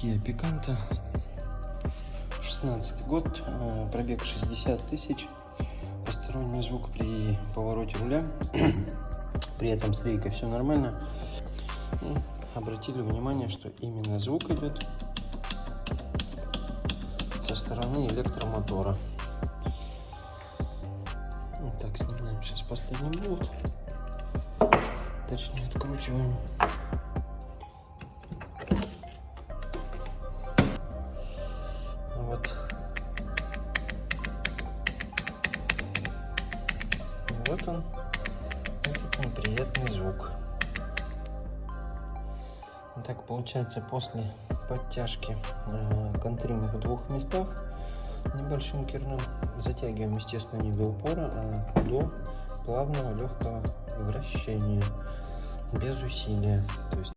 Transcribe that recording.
Kia Picanto, 16 год, пробег 60 тысяч, посторонний звук при повороте руля, при этом с рейкой все нормально. И обратили внимание, что именно звук идет со стороны электромотора. Вот так, снимаем сейчас последний болт, точнее откручиваем. Вот он, этот он приятный звук. Так получается, после подтяжки контрим в двух местах небольшим керном затягиваем, естественно, не до упора, а до плавного легкого вращения без усилия. То есть